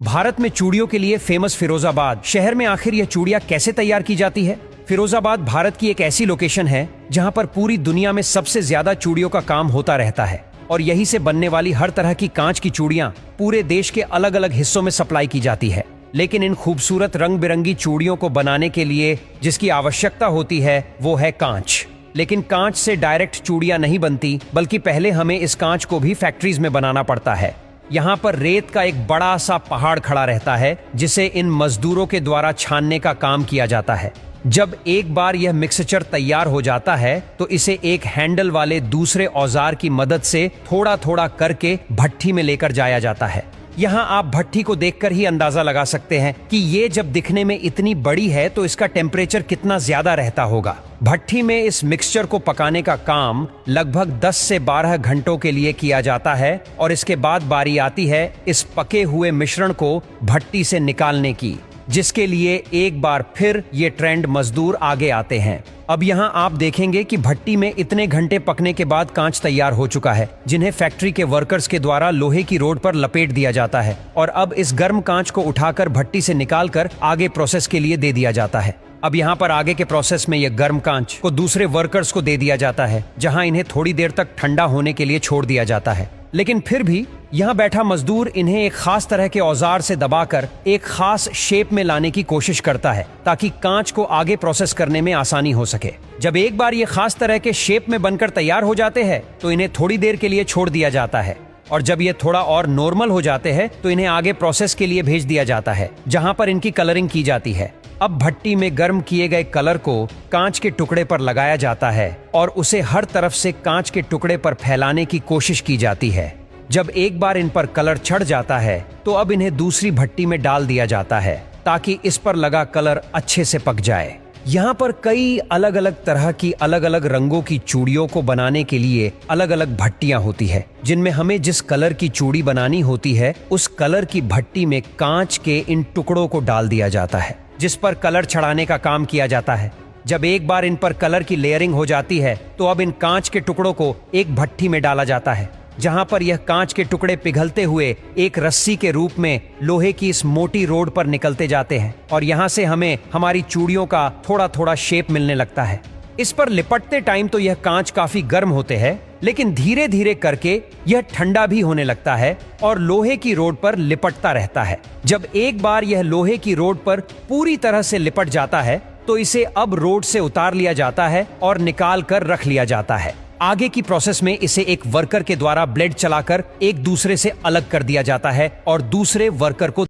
भारत में चूड़ियों के लिए फेमस फिरोजाबाद शहर में आखिर यह चूड़ियां कैसे तैयार की जाती है? फिरोजाबाद भारत की एक ऐसी लोकेशन है जहां पर पूरी दुनिया में सबसे ज्यादा चूड़ियों का काम होता रहता है और यहीं से बनने वाली हर तरह की कांच की चूड़ियां पूरे देश के अलग अलग हिस्सों में सप्लाई की जाती है। लेकिन इन खूबसूरत रंग बिरंगी चूड़ियों को बनाने के लिए जिसकी आवश्यकता होती है वो है कांच। लेकिन कांच से डायरेक्ट चूड़ियां नहीं बनती, बल्कि पहले हमें इस कांच को भी फैक्ट्रीज में बनाना पड़ता है। यहाँ पर रेत का एक बड़ा सा पहाड़ खड़ा रहता है जिसे इन मजदूरों के द्वारा छानने का काम किया जाता है। जब एक बार यह मिक्सचर तैयार हो जाता है तो इसे एक हैंडल वाले दूसरे औजार की मदद से थोड़ा थोड़ा करके भट्ठी में लेकर जाया जाता है। यहाँ आप भट्ठी को देखकर ही अंदाजा लगा सकते हैं कि ये जब दिखने में इतनी बड़ी है तो इसका टेम्परेचर कितना ज्यादा रहता होगा। भट्ठी में इस मिक्सचर को पकाने का काम लगभग 10 से 12 घंटों के लिए किया जाता है और इसके बाद बारी आती है इस पके हुए मिश्रण को भट्टी से निकालने की, जिसके लिए एक बार फिर ये ट्रेंड मजदूर आगे आते हैं। अब यहाँ आप देखेंगे कि भट्टी में इतने घंटे पकने के बाद कांच तैयार हो चुका है, जिन्हें फैक्ट्री के वर्कर्स के द्वारा लोहे की रोड पर लपेट दिया जाता है और अब इस गर्म कांच को उठाकर भट्टी से निकालकर आगे प्रोसेस के लिए दे दिया जाता है। अब यहाँ पर आगे के प्रोसेस में यह गर्म कांच को दूसरे वर्कर्स को दे दिया जाता है, जहाँ इन्हें थोड़ी देर तक ठंडा होने के लिए छोड़ दिया जाता है। लेकिन फिर भी यहाँ बैठा मजदूर इन्हें एक खास तरह के औजार से दबाकर एक खास शेप में लाने की कोशिश करता है ताकि कांच को आगे प्रोसेस करने में आसानी हो सके। जब एक बार ये खास तरह के शेप में बनकर तैयार हो जाते हैं तो इन्हें थोड़ी देर के लिए छोड़ दिया जाता है और जब ये थोड़ा और नॉर्मल हो जाते हैं तो इन्हें आगे प्रोसेस के लिए भेज दिया जाता है, जहाँ पर इनकी कलरिंग की जाती है। अब भट्टी में गर्म किए गए कलर को कांच के टुकड़े पर लगाया जाता है और उसे हर तरफ से कांच के टुकड़े पर फैलाने की कोशिश की जाती है। जब एक बार इन पर कलर चढ़ जाता है तो अब इन्हें दूसरी भट्टी में डाल दिया जाता है ताकि इस पर लगा कलर अच्छे से पक जाए। यहाँ पर कई अलग अलग तरह की अलग अलग रंगों की चूड़ियों को बनाने के लिए अलग अलग भट्टियां होती है, जिनमें हमें जिस कलर की चूड़ी बनानी होती है उस कलर की भट्टी में कांच के इन टुकड़ों को डाल दिया जाता है, जिस पर कलर चढ़ाने का काम किया जाता है। जब एक बार इन पर कलर की लेयरिंग हो जाती है तो अब इन कांच के टुकड़ों को एक भट्टी में डाला जाता है, जहां पर यह कांच के टुकड़े पिघलते हुए एक रस्सी के रूप में लोहे की इस मोटी रोड पर निकलते जाते हैं और यहां से हमें हमारी चूड़ियों का थोड़ा थोड़ा शेप मिलने लगता है। इस पर लिपटते टाइम तो यह कांच काफी गर्म होते हैं, लेकिन धीरे धीरे करके यह ठंडा भी होने लगता है और लोहे की रोड पर लिपटता रहता है। जब एक बार यह लोहे की रोड पर पूरी तरह से लिपट जाता है तो इसे अब रोड से उतार लिया जाता है और निकाल कर रख लिया जाता है। आगे की प्रोसेस में इसे एक वर्कर के द्वारा ब्लेड चलाकर एक दूसरे से अलग कर दिया जाता है और दूसरे वर्कर को